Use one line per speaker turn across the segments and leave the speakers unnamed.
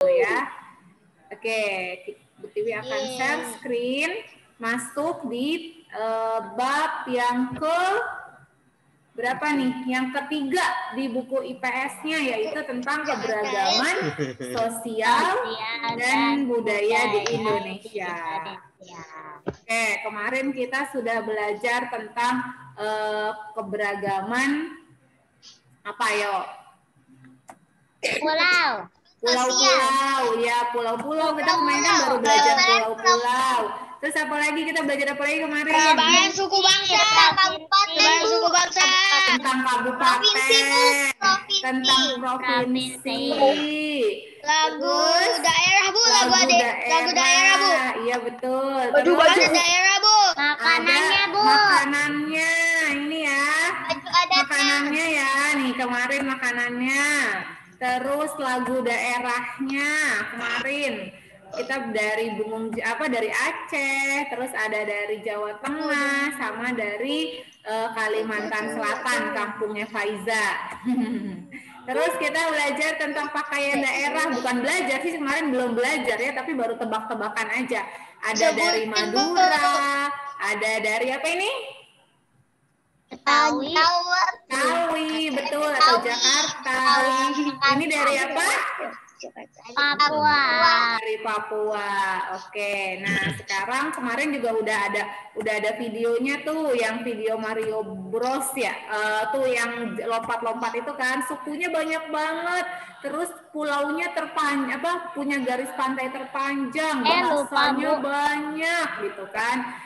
ya. Oke, Bu Tiwi akan share screen, masuk di bab yang ke berapa nih? Yang ketiga di buku IPS-nya, yaitu tentang keberagaman sosial dan budaya di Indonesia. Oke, kemarin kita sudah belajar tentang keberagaman apa yo? Pulau-pulau, ya pulau-pulau. Kita kemarin kan baru belajar pulau-pulau. Terus apa lagi kita belajar apa lagi kemarin?
Perubahan suku bangsa. Perubahan suku bangsa.
Tentang kabupaten. Tentang provinsi.
Lagu daerah Bu, lagu daerah Bu.
Iya betul.
Baju daerah Bu.
Makanannya Bu. Makanannya ini ya. Makanannya ya, nih kemarin makanannya. Terus lagu daerahnya kemarin kita dari dari Aceh, terus ada dari Jawa Tengah, sama dari Kalimantan Selatan, kampungnya Faiza. Terus kita belajar tentang pakaian daerah, bukan belajar sih kemarin belum belajar ya, tapi baru tebak-tebakan aja. Ada dari Madura, ada dari apa ini? Betawi, betul, atau Jakarta. Ini dari apa?
Papua.
Dari Papua. Oke. Nah, sekarang kemarin juga udah ada videonya tuh, yang video Mario Bros ya. Tuh yang lompat-lompat itu kan, sukunya banyak banget. Terus pulaunya punya garis pantai terpanjang, bahasanya banyak gitu kan.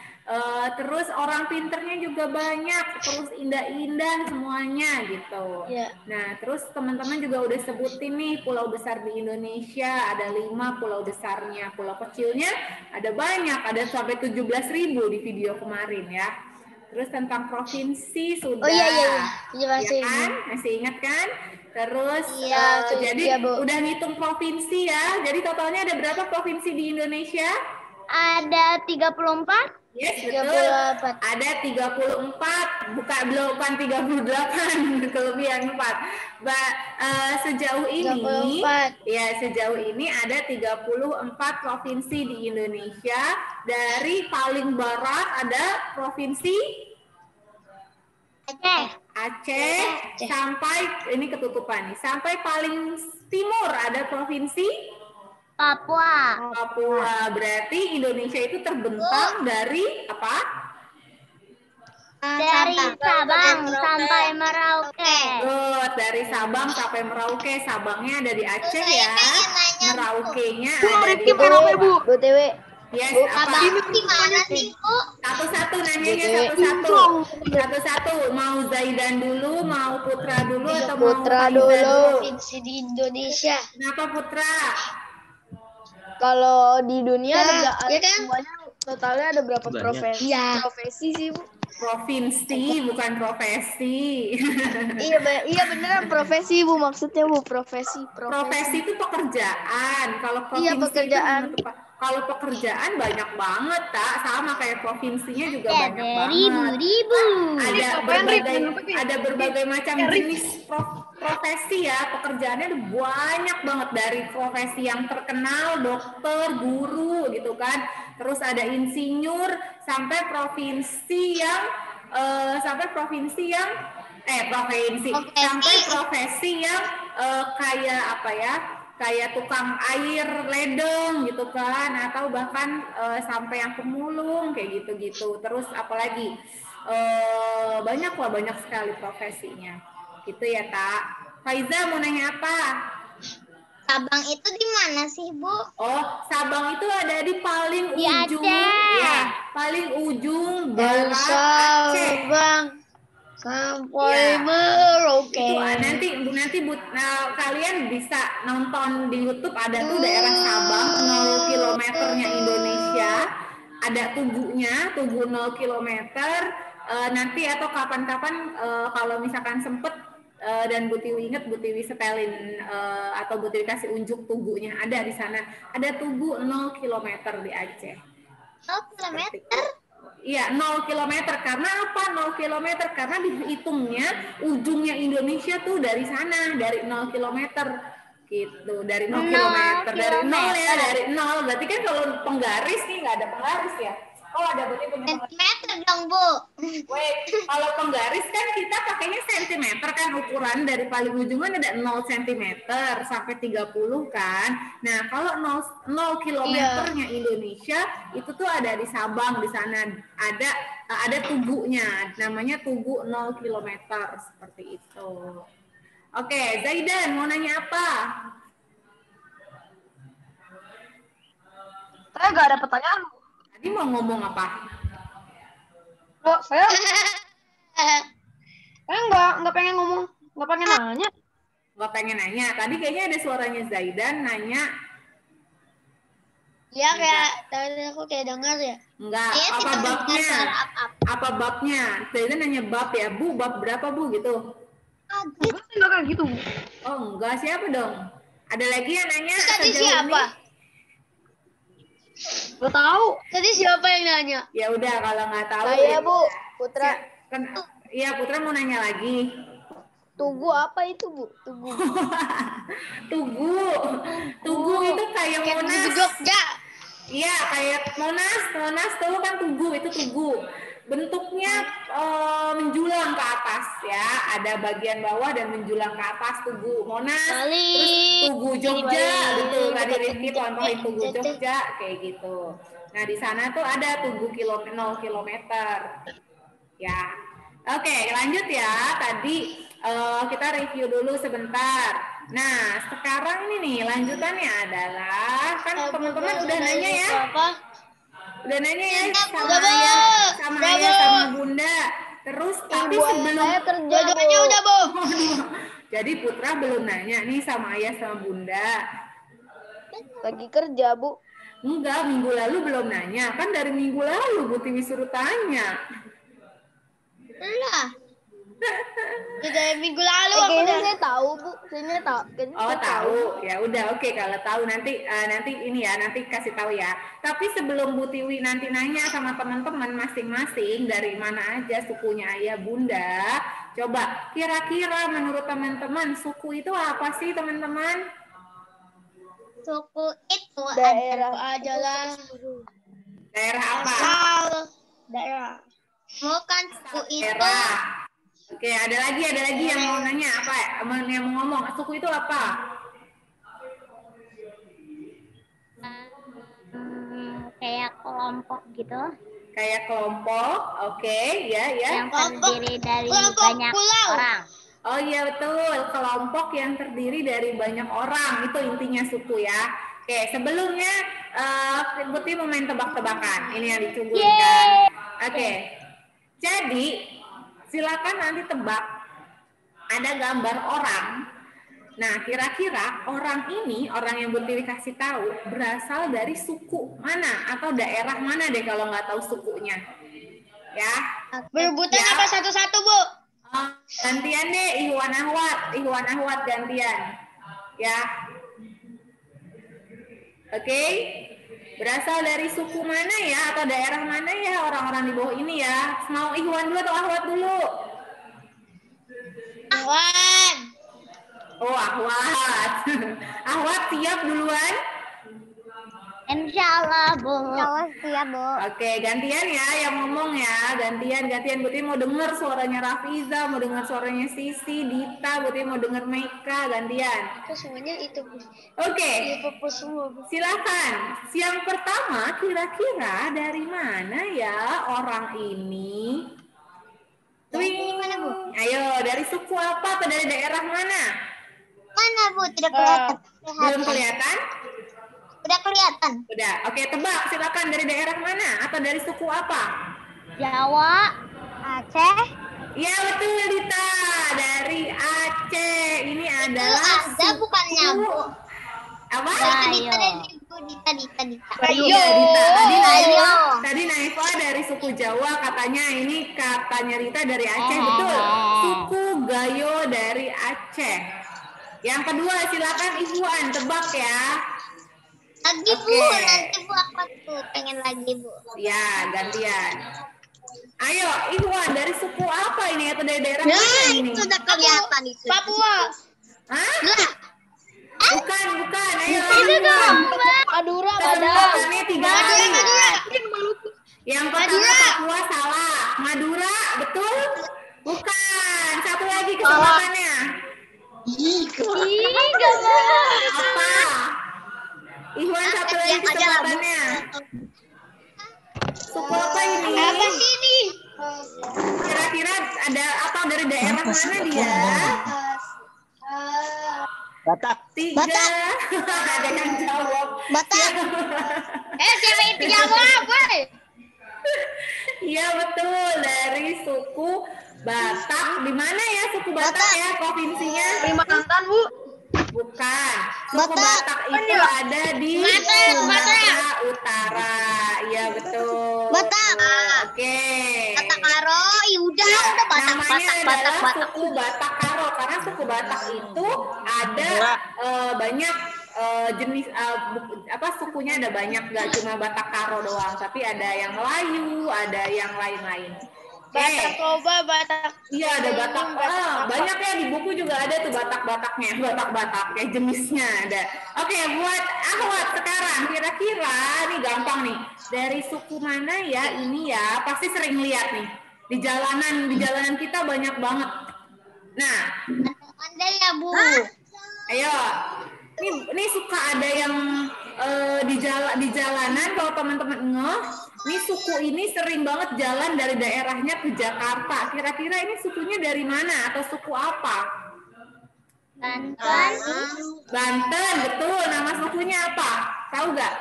Terus orang pinternya juga banyak, terus indah-indah semuanya gitu. Nah, terus teman-teman juga udah sebutin nih pulau besar di Indonesia, ada 5 pulau besarnya. Pulau kecilnya ada banyak, ada sampai 17.000 di video kemarin ya. Terus tentang provinsi sudah, ya kan? Masih ingat kan? Terus jadi udah ngitung provinsi ya. Jadi totalnya ada berapa provinsi di Indonesia?
Ada 34.
Yes, betul. Ada 34, bukan 38, kelebihan 4. Sejauh ini 34. Ya, sejauh ini ada 34 provinsi di Indonesia. Dari paling barat ada provinsi Aceh sampai ini ketutupan nih. Sampai paling timur ada provinsi
Papua.
Berarti Indonesia itu terbentang dari apa?
Dari Sabang sampai Merauke.
Dari Sabang sampai Merauke. Sabangnya ada di Aceh ya. Meraukenya ada di
Bu TW.
Yes,
apa? Gimana sih Bu?
Satu-satu nanyanya, satu-satu. Mau Zaidan dulu, mau Putra dulu, atau
Putra
mau Faiza dulu?
Provinsi di Indonesia.
Kenapa Putra?
Kalau di dunia
kan?
semuanya totalnya ada berapa profesi? Profesi sih Bu?
Provinsi bukan profesi.
Iya beneran profesi Bu, maksudnya Bu, profesi.
Profesi itu pekerjaan. Kalau provinsi
pekerjaan.
Kalau pekerjaan banyak banget, sama kayak provinsinya juga banyak banget.
Ribu.
Ada berbagai macam jenis profesi ya. Pekerjaannya ada banyak banget, dari profesi yang terkenal, dokter, guru gitu kan. Terus ada insinyur, sampai profesi yang profesi yang kayak apa ya? Kayak tukang air ledeng gitu kan, atau bahkan sampai yang pemulung kayak gitu-gitu. Terus apalagi banyak sekali profesinya gitu ya Tak. Faiza mau nanya apa?
Sabang itu di mana sih Bu?
Oh, Sabang itu ada di paling ujung
Aceh.
ya, paling ujung barat Aceh.
Sabang sampai Merauke.
Itu nanti kalian bisa nonton di YouTube, ada tuh daerah Sabang 0 kilometernya Indonesia, ada tugu 0 kilometer. Nanti atau kapan-kapan kalau misalkan sempet dan Bu Tiwi inget, Bu Tiwi setelin atau Bu Tiwi kasih unjuk tugunya, ada di sana, ada tugu 0 kilometer di Aceh.
0 kilometer?
Iya, 0 kilometer. Karena apa 0 kilometer? Karena dihitungnya ujungnya Indonesia tuh dari sana, dari 0 kilometer. Gitu, dari 0 kilometer. Dari 0 ya, dari 0. Berarti kan kalau penggaris nih nggak ada penggaris ya. Oh, ada berarti punya
Sentimeter dong, Bu.
Wait, kalau penggaris kan kita pakainya sentimeter kan, ukuran dari paling ujung kan ada 0 cm sampai 30 kan. Nah, kalau 0 kilometernya Indonesia itu tuh ada di Sabang, di sana ada tugunya, namanya tugu 0 kilometer seperti itu. Oke, Zaidan mau nanya apa?
Saya nggak ada pertanyaan.
Tadi mau ngomong apa?
Oh, saya nggak pengen ngomong, nggak pengen nanya.
Gak pengen nanya. Tadi kayaknya ada suaranya Zaidan nanya.
Ya kayak tadi aku kayak dengar ya.
Enggak,
Iya,
apa
kita
babnya?
dengar up.
Apa babnya? Zaidan nanya bab ya, Bu, bab berapa Bu gitu?
Nggak kayak gitu.
Oh enggak, siapa dong? Ada lagi yang nanya?
Tadi
sejauh
siapa?
Nggak tahu.
Tadi siapa yang nanya?
Ini? Ya udah, kalau nggak tahu.
Saya
ya
Bu,
udah.
Putra.
Iya, Putra mau nanya lagi.
Tugu apa itu Bu? Tugu.
Tugu. Tugu itu kayak
Kayak
Monas.
di Jogja.
Iya, kayak Monas tuh kan tugu, itu tugu. Bentuknya menjulang ke atas ya, ada bagian bawah dan menjulang ke atas tugu Monas, terus tugu Jogja, betul tadi Rifki contohin tugu Jogja kayak gitu. Nah di sana tuh ada tugu 0 kilometer, ya. Oke, lanjut ya. Tadi kita review dulu sebentar. Nah sekarang ini nih lanjutannya adalah kan teman-teman udah nanya ya. Udah nanya ya sama ayah sama bunda. Terus tapi sebelum
saya kerja
Dua-duanya udah, Bu.
jadi Putra belum nanya nih sama ayah sama bunda.
lagi kerja Bu.
Enggak, minggu lalu belum nanya. Kan dari minggu lalu Bu Tiwi suruh tanya.
Lah. Dari minggu lalu aku
Kayaknya
udah.
saya tahu Bu. Saya tahu.
Oh tahu, ya udah oke kalau tahu nanti ini ya nanti kasih tahu ya. Tapi sebelum Bu Tiwi nanti nanya sama teman-teman masing-masing dari mana aja sukunya ayah bunda, coba kira-kira menurut teman-teman suku itu apa sih teman-teman?
Suku itu
Daerah
adalah
Daerah apa?
asal daerah. Bukan suku itu.
Daerah. Oke, ada lagi yang mau nanya apa? Yang mau ngomong suku itu apa?
Kayak kelompok gitu
Kayak kelompok, oke, ya.
yang terdiri dari
kelompok
banyak
pulau.
orang.
Oh iya betul, kelompok yang terdiri dari banyak orang, itu intinya suku ya. Oke, sebelumnya Putih mau main tebak-tebakan, ini yang ditungguin kan. Oke, jadi silakan nanti tebak, ada gambar orang. Nah, kira-kira orang ini, orang yang Putih kasih tahu, berasal dari suku mana atau daerah mana deh kalau nggak tahu sukunya. Ya.
Berebutan
Ya.
apa satu-satu, Bu?
Gantian deh, Ihwan Ahwat gantian. Ya. Oke. Berasal dari suku mana ya atau daerah mana ya orang-orang di bawah ini ya? Mau Ihwan dulu atau Ahwat dulu?
Ahwan.
Oh, Ahwat. Ahwat siap duluan?
Insya Allah, Bu.
Siap, Bu.
Oke, gantian ya yang ngomong ya. Gantian. Putih mau denger suaranya Rafiza, mau denger suaranya Sisi, Dita, Putih mau denger Meika, gantian.
Itu semuanya itu, Bu.
Oke.
Itu semua, Bu.
Silakan. Yang pertama, kira-kira dari mana ya orang ini? Twing. Ayo, dari suku apa atau dari daerah mana?
Mana, Bu? Tidak kelihatan.
Belum kelihatan?
Udah kelihatan.
Udah. Oke, tebak. Silakan dari daerah mana atau dari suku apa?
Jawa.
Aceh.
Iya betul Dita, dari Aceh. Ini
Itu
adalah
ada bukannya, Bu?
apa?
Ayo.
Dita.
Iya Dita.
Ayo.
Tadi Naifa dari suku Jawa katanya, ini katanya Rita dari Aceh, betul. Suku Gayo dari Aceh. Yang kedua silakan Ikhwan tebak ya.
Lagi, Bu.
Oke.
Nanti, Bu, aku tuh pengen lagi, Bu.
Ya gantian. Ayo Ikhwan dari suku apa ini atau dari daerah mana ini?
Itu udah kelihatan itu. Papua.
Hah?
Lah.
Bukan. Ayo.
Itu dong.
Madura,
Kesempatannya 3 kali.
Madura.
Yang pertama Papua salah. Madura, betul? Bukan. Satu lagi kesempatannya.
Gak mau.
Apa? Ihwan, satu lagi kesempatannya. Suku apa ini?
Apa sih ini?
Kira-kira ada apa dari daerah mana dia?
Batak.
3. Ada yang jawab.
Batak. Siapa itu jawab, woi?
Iya betul, dari suku Batak. Di mana ya suku Batak ya provinsinya?
Kalimantan, Bu.
Bukan. Suku Batak itu ada di Sumatera Utara. Iya betul.
Batak.
Oke.
Batak Karo, udah Batak.
Namanya adalah suku Batak Karo karena suku Batak itu ada banyak jenis sukunya ada banyak, gak cuma Batak Karo doang, tapi ada yang Melayu, ada yang lain-lain.
Batak Toba, Batak.
Iya ada Batak. Banyak ya di buku juga ada tuh Batak-Bataknya, Batak-Batak kayak jenisnya ada. Oke, buat Ahwat sekarang kira-kira nih gampang nih. Dari suku mana ya ini ya? Pasti sering lihat nih. Di jalanan kita banyak banget. Nah,
Anda ya, Bu.
ayo. Ini suka ada yang di jalanan kalau teman-teman ngeh. Ini suku ini sering banget jalan dari daerahnya ke Jakarta. Kira-kira ini sukunya dari mana atau suku apa?
Banten.
Banten, betul. Nama sukunya apa? Tahu gak?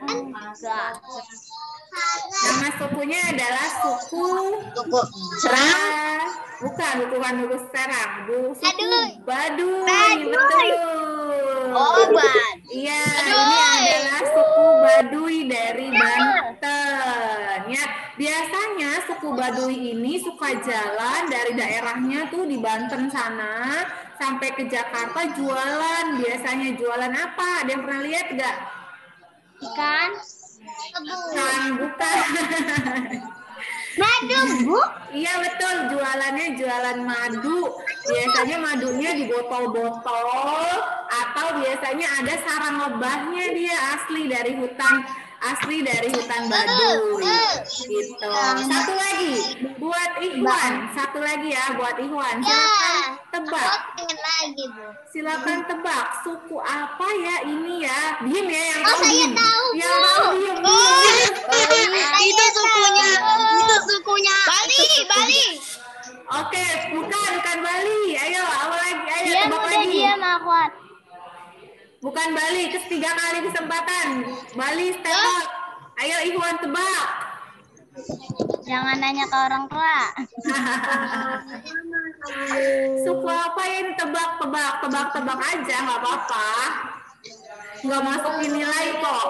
Enggak.
Nama sukunya adalah suku
Serang.
Bukan suku Serang. Suku
Baduy.
Baduy, betul.
Oh,
Iya, ini adalah suku Baduy dari Banten. Ya, biasanya suku Baduy ini suka jalan dari daerahnya tuh di Banten sana sampai ke Jakarta jualan. Biasanya jualan apa? Ada yang pernah lihat gak?
Ikan.
Bukan.
Madu, Bu.
Iya betul, jualannya jualan madu. Biasanya madunya di botol-botol atau biasanya ada sarang lebahnya, dia asli dari hutan Baduy. Gitu. Satu lagi buat Ikhwan, silakan tebak.
Lagi, Bu.
Silakan tebak suku apa ya ini ya? Diem ya yang tahu
Saya
diem.
tahu,
Yang
Bu.
tahu diem.
Itu sukunya. Bali.
Oke, bukan Bali. Ayo, apa lagi? Ayo
Diam
tebak
udah
lagi.
diam Ahwat.
Bukan Bali, ketiga kali kesempatan. Bali step up. Ayo Ikhwan tebak.
Jangan nanya ke orang tua.
Suku apa ya ini? Tebak aja, nggak apa-apa. Nggak masukin nilai kok.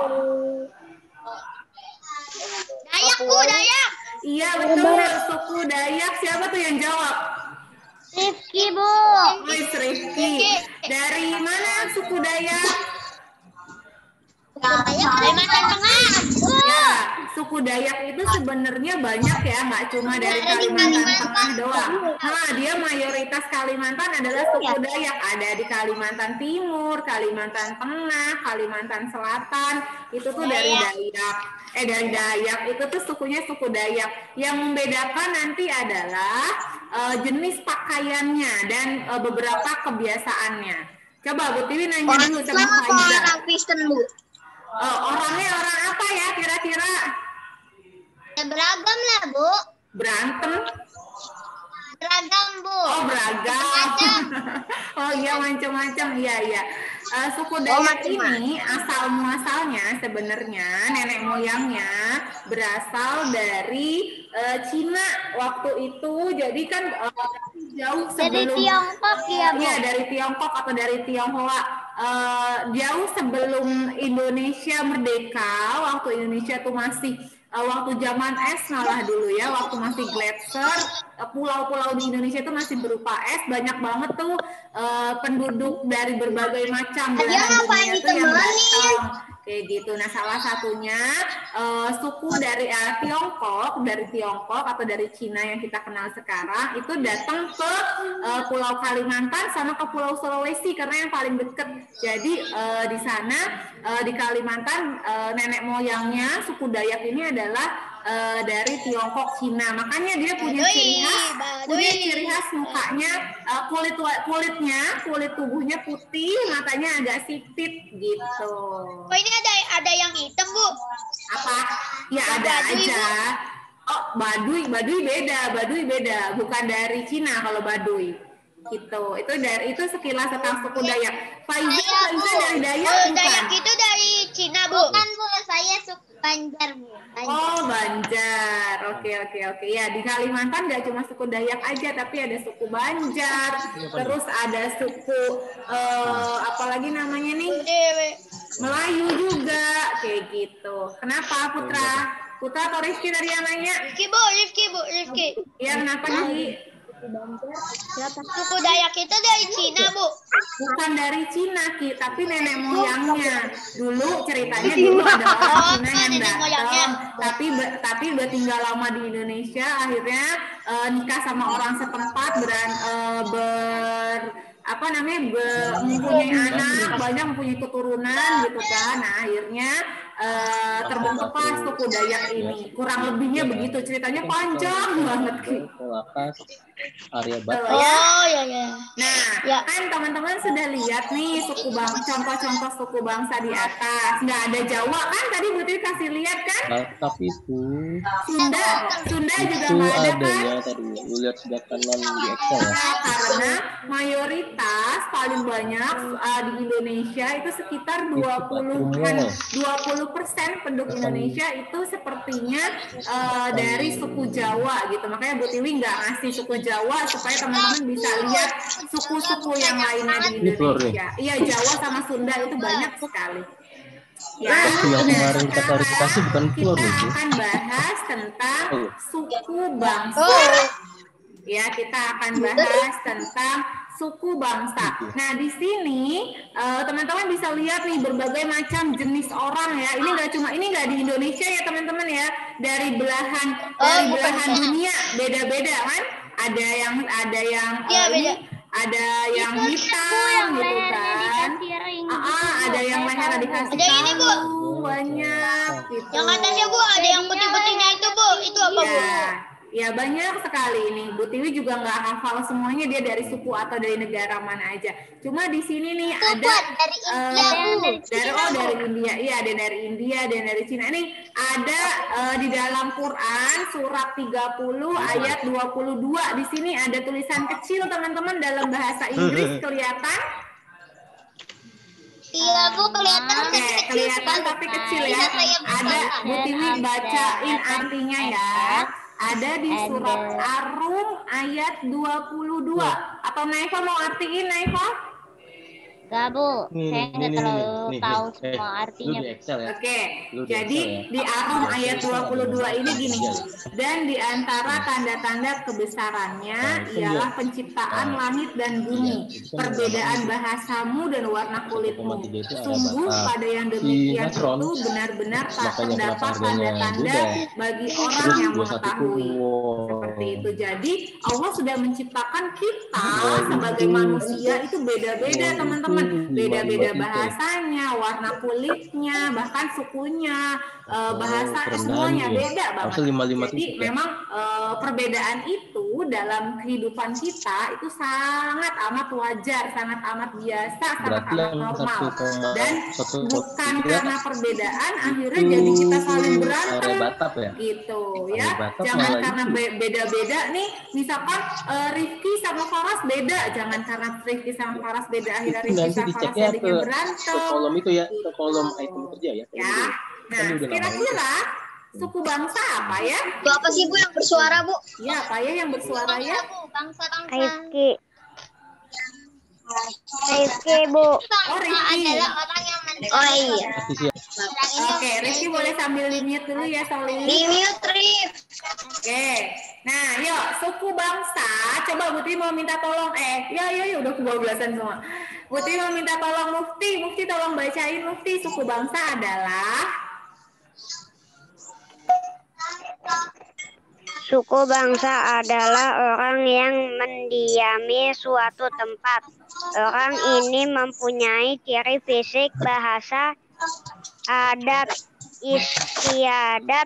Dayak, Bu, Dayak.
Iya betul, suku Dayak. Siapa tuh yang jawab?
Rifki, Bu.
Wis Rifki. Dari mana suku Dayak?
Kalimantan Tengah.
Ya, suku Dayak itu sebenarnya banyak ya, nggak cuma dari Kalimantan Tengah doang. Nah, dia mayoritas Kalimantan adalah suku Dayak. Ada di Kalimantan Timur, Kalimantan Tengah, Kalimantan Selatan. Itu tuh dari Dayak. Dari Dayak itu tuh sukunya suku Dayak. Yang membedakan nanti adalah jenis pakaiannya dan beberapa kebiasaannya. Coba Bu Tiwi nanya dulu sama Faiza.
Orang Kristen, Bu.
Orangnya orang apa ya kira-kira?
Ya beragam lah, Bu.
Berantem?
Beragam, Bu.
Oh beragam. Oh iya macam-macam. Iya. Suku Dayak ini asal muasalnya sebenarnya nenek moyangnya berasal dari Cina waktu itu. Jadi kan jauh sebelum
Dari Tiongkok ya, Bu.
Iya dari Tiongkok atau dari Tionghoa. Jauh sebelum Indonesia merdeka, waktu Indonesia tuh masih waktu zaman es malah dulu ya, waktu masih gletser, pulau-pulau di Indonesia itu masih berupa es, banyak banget tuh penduduk dari berbagai macam belahan dunia tuh yang datang Kayak gitu. Nah, salah satunya suku dari Tiongkok atau dari Cina yang kita kenal sekarang itu datang ke Pulau Kalimantan sama ke Pulau Sulawesi karena yang paling dekat. Jadi di sana di Kalimantan nenek moyangnya suku Dayak ini adalah dari Tiongkok, Cina. Makanya dia punya ciri khas mukanya, kulit tubuhnya putih, matanya agak sipit gitu.
Oh, ini ada yang hitam, Bu.
Apa? Ya ada aja. Oh, Baduy beda, bukan dari Cina kalau Baduy. Gitu. Itu sekilas tentang suku Dayak. Faiza dari Dayak bukan?
Dayak itu dari Cina, Bu.
Bukan, Bu. Saya suku Banjar, Bu.
Oh, Banjar. Oke. Ya, di Kalimantan nggak cuma suku Dayak aja, tapi ada suku Banjar. Terus ada suku apalagi namanya nih? Melayu juga, kayak gitu. Kenapa, Putra? Putra atau Rifki tadi yang nanya?
Rifki.
Iya, kenapa nih?
Suku Dayak itu dari Cina, Bu.
Bukan dari Cina, Ki, tapi nenek moyangnya. Dulu ceritanya dulu ada orang Cina yang datang, tapi udah tinggal lama di Indonesia, akhirnya nikah sama orang setempat, mempunyai anak, banyak mempunyai keturunan gitu kan. Nah, akhirnya terbentuklah suku Dayak ini. Kurang lebihnya begitu, ceritanya panjang banget.
Oh, ya.
Nah, kan teman-teman sudah lihat nih contoh-contoh suku bangsa di atas. Nggak ada Jawa kan? Tadi Bu Tiri kasih lihat kan?
Tapi itu
Sunda juga nggak ada kan?
Ya, tadi lu lihat sebelah kanan di Excel ya.
Karena mayoritas paling banyak di Indonesia itu sekitar 20% penduduk Indonesia itu sepertinya dari suku Jawa gitu. Makanya Bu Tiwi nggak ngasih suku Jawa supaya teman-teman bisa lihat suku-suku yang lainnya di Indonesia. Iya, Jawa sama Sunda itu banyak sekali. Ya,
yang kemarin kita klarifikasi bukan telur
kita
itu.
akan bahas tentang suku bangsa. Ya, kita akan bahas tentang suku bangsa. Nah, di sini teman-teman bisa lihat nih berbagai macam jenis orang ya. Ini nggak di Indonesia ya teman-teman ya. Dari belahan dunia beda-beda kan. Ada yang hitam gitu kan. Ada yang lehernya dikasih kalung banyak gitu.
Yang atasnya, Bu, ada yang putih-putihnya itu, Bu. Itu apa, Bu?
Ya banyak sekali ini. Bu Tiwi juga nggak hafal semuanya dia dari suku atau dari negara mana aja. Cuma di sini nih ada
dari India,
dari India. Iya, ada dari India, ada dari Cina. Ini ada di dalam Quran surat 30 ayat 22. Di sini ada tulisan kecil teman-teman dalam bahasa Inggris kelihatan.
Iya, Bu, kelihatan.
Oke, kelihatan tapi kecil ya. Ada Bu Tiwi bacain artinya ya. Ada di surat Ar-Rum ayat 22. Atau Naifa mau artiin, Naifa?
Enggak, Bu. Saya nggak terlalu tahu semua artinya.
Oke, jadi di Ar-Rum ayat 22 ini gini. Dan di antara tanda-tanda kebesarannya ialah penciptaan langit dan bumi, perbedaan bahasamu dan warna kulitmu. Sungguh pada yang demikian itu benar-benar tak terdapat tanda-tanda bagi orang yang mengetahui. Seperti itu. Jadi Allah sudah menciptakan kita sebagai manusia itu beda-beda teman-teman. Beda-beda bahasanya, warna kulitnya, bahkan sukunya, bahasa semuanya beda banget. Jadi memang perbedaan itu dalam kehidupan kita itu sangat amat wajar, sangat amat biasa, sangat amat normal. Dan bukan karena perbedaan akhirnya jadi kita saling berantem gitu ya. Jangan karena beda-beda nih, misalkan Rifki sama Faras beda, jangan karena Rifki sama Faras beda akhirnya Rifki sama Faras jadinya berantem.
Kolom itu ya, ke kolom item kerja ya.
Nah, kira-kira suku bangsa apa ya?
Itu apa sih, Bu, yang bersuara, Bu?
Ya, apa ya yang bersuara ya?
Bangsa-bangsa.
Rizky, Bu.
Oh, Rizky.
Adalah orang yang iya.
Oke, Rizky boleh sambil di-mute dulu ya, Solly.
Di-mute, Rif.
Oke. Nah, yuk, suku bangsa. Coba Bu Tri mau minta tolong. Yuk, udah kebablasan semua. Mufti meminta tolong Mufti tolong bacain Mufti. Suku bangsa adalah
Suku bangsa adalah orang yang mendiami suatu tempat. Orang ini mempunyai ciri fisik, bahasa, adat istiadat,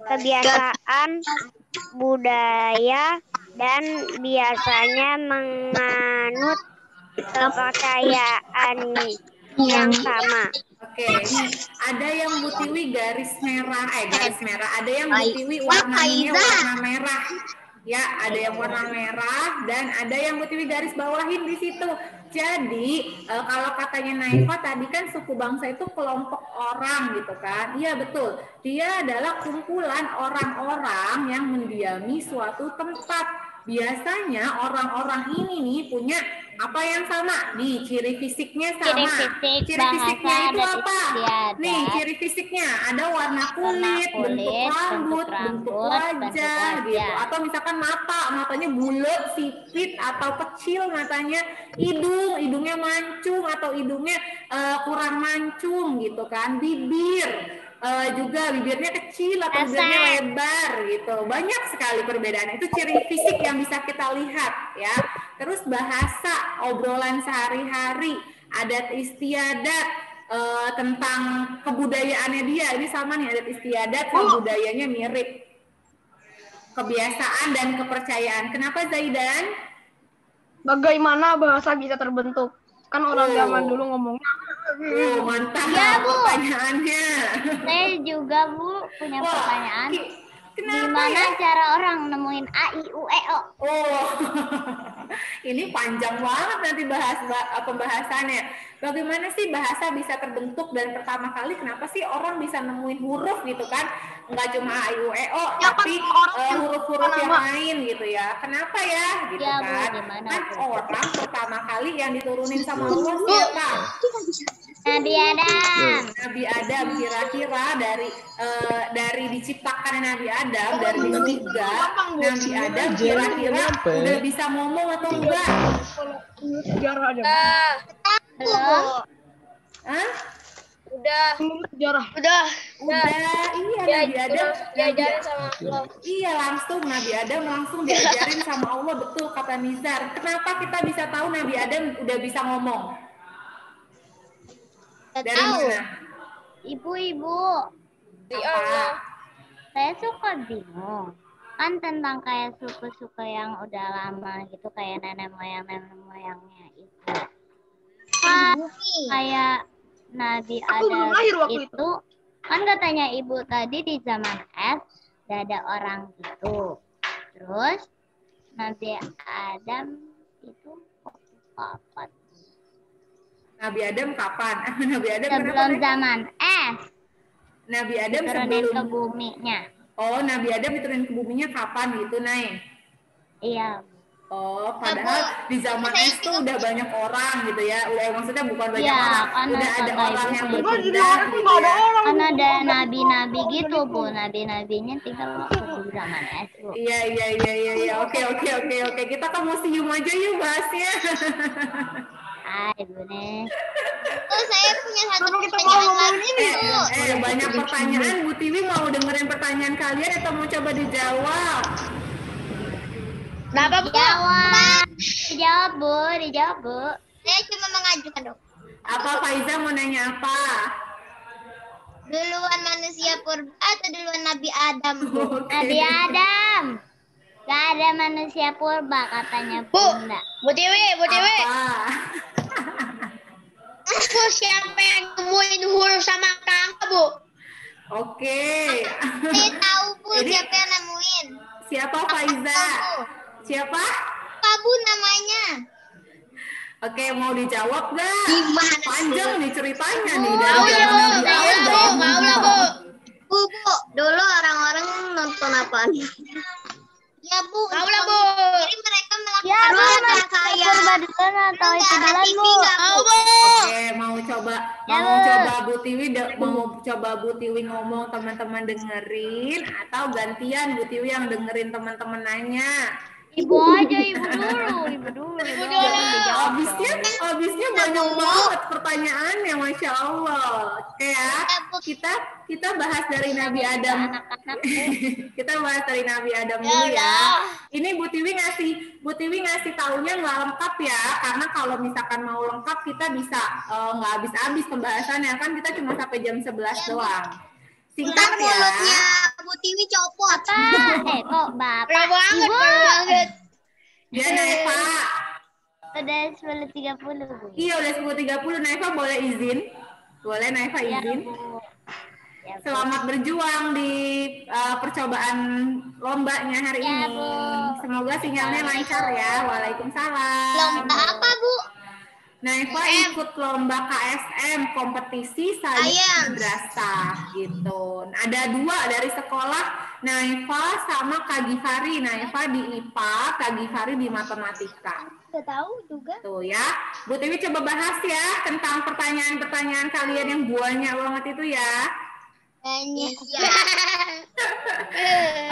kebiasaan, budaya, dan biasanya menganut kepercayaan yang sama.
Oke, nih ada yang Bu Tiwi garis merah, ada yang Bu Tiwi warnanya warna merah. Ya, ada yang warna merah dan ada yang Bu Tiwi garis bawahin di situ. Jadi, kalau katanya Naifa tadi kan suku bangsa itu kelompok orang gitu kan. Iya, betul. Dia adalah kumpulan orang-orang yang mendiami suatu tempat. Biasanya orang-orang ini nih punya apa yang sama? Nih, ciri fisiknya sama. Ciri fisiknya itu apa? Nih, ciri fisiknya ada warna kulit, bentuk rambut, bentuk wajah gitu. Atau misalkan matanya bulat, sipit atau kecil matanya, hidungnya mancung atau hidungnya kurang mancung gitu kan. Bibir juga bibirnya kecil atau bibirnya lebar gitu. Banyak sekali perbedaan. Itu ciri fisik yang bisa kita lihat ya. Terus bahasa, obrolan sehari-hari, adat istiadat, tentang kebudayaannya dia. Ini sama nih, adat istiadat sama budayanya mirip. Kebiasaan dan kepercayaan. Kenapa Zaidan?
Bagaimana bahasa bisa terbentuk? Kan orang zaman dulu ngomongnya.
Mantap
Ya, Bu.
pertanyaannya.
Saya juga Bu punya pertanyaan.
Kenapa
Gimana
ya?
cara orang nemuin A, I, U, E, O?
Oh, ini panjang banget nanti pembahasannya. Bagaimana sih bahasa bisa terbentuk dan pertama kali kenapa sih orang bisa nemuin huruf gitu kan? Nggak cuma A, I, U, E, O,
Ya,
tapi huruf-huruf yang lain gitu ya. Kenapa ya? Gitu
Ya, Bu,
kan?
gimana,
Kan
Bu?
orang pertama kali yang diturunin sama Allah siapa?
Nabi Adam.
Nabi Adam kira-kira dari diciptakan Nabi Adam dari surga, Nabi Adam kira-kira udah bisa ngomong atau enggak?
Sejarah aja.
Belum.
Hah?
Sejarah.
Udah, iya Nabi Adam
Diajarin sama Allah.
Iya langsung Nabi Adam langsung diajarin sama Allah, betul kata Nizar. Kenapa kita bisa tahu Nabi Adam udah bisa ngomong? Dari mana?
Ibu-ibu,
Apa?
saya suka bingung. Kan tentang kayak suku-suku yang udah lama gitu, kayak nenek moyangnya itu. Kan kayak Nabi Adam
lahir waktu
itu, kan katanya ibu tadi di zaman es, udah ada orang gitu. Terus Nabi Adam itu kapan?
Nabi Adam kapan? Nabi Adam
Sebelum
kenapa?
zaman es,
Nabi Adam
turunin
sebelum
ke buminya.
Oh, Nabi Adam diturunin ke buminya kapan gitu, Nay?
Iya.
Oh, padahal di zaman es tuh udah banyak orang gitu ya. Udah maksudnya bukan banyak
Iya,
orang,
kan
udah ada
kata
orang
ibu
yang
gitu.
berpindah gitu ya.
Kan ada nabi-nabi gitu, Bu. Nabi-nabinya tinggal waktu di zaman es, Bu.
Iya. Oke. Kita ke museum aja yuk bahasnya.
Hai, Bu Nih.
Saya punya satu pertanyaan lagi, Bu.
Banyak pertanyaan. Bu Tiwi mau dengerin pertanyaan kalian atau mau coba dijawab?
Dijawab, Bu. Dijawab, Bu.
Saya cuma mengajukan, Dok.
Apa Faiza mau nanya apa?
Duluan manusia purba atau duluan Nabi Adam, Bu?
Nabi Adam. Gak ada manusia purba katanya Bunda.
Bu Dewi.
Apa?
Siapa yang nemuin huruf sama angka, Bu?
Oke.
Saya tahu, Bu,
Ini-
siapa yang nemuin.
Siapa Faiza? Siapa?
Apa, Bu, namanya?
Oke, mau dijawab nggak?
Gimana sih?
Panjang nih ceritanya nih.
Mau
dari
lah, Bu.
zaman Nabi Adam.
Mau lah, Bu. Bu, dulu orang-orang nonton apaan? Ya, Bu. Mau lah, Bu. Jadi mereka
Ya,
melakukan
Bu.
hal
Manusia
kayak
purba duluan atau itu duluan, Bu?
Mau, Bu.
Oke, mau coba Bu Tiwi ngomong teman-teman dengerin atau gantian Bu Tiwi yang dengerin teman-teman nanya.
Ibu aja, ibu dulu.
Habisnya banyak banget pertanyaannya, Masya Allah. Oke ya, kita bahas dari Nabi Adam. Kita bahas dari Nabi Adam dulu ya. Ini Bu Tiwi ngasih taunya nggak lengkap ya, karena kalau misalkan mau lengkap kita bisa nggak habis-habis pembahasannya, kan kita cuma sampai jam 11 doang. Singkat ya.
Mulutnya Bu Tiwi copot.
Kok Bapak?
Banget, banget.
Ya, Naifa.
Udah 10.30, Bu.
Iya, udah 10.30. Naifa boleh izin? Boleh Naifa izin?
Ya, Bu.
Selamat berjuang di percobaan lombanya hari
Ya,
ini.
Bu.
Semoga sinyalnya lancar ya. Waalaikumsalam.
Lomba apa, Bu?
Naifa ikut lomba KSM, kompetisi sains madrasah gitu. Ada 2 dari sekolah, Naifa sama Kak Gifari. Naifa di IPA, Kak Gifari di matematika.
Udah tahu juga.
Tuh ya, Bu Tiwi coba bahas ya tentang pertanyaan-pertanyaan kalian yang banyak banget itu ya.
Banyak.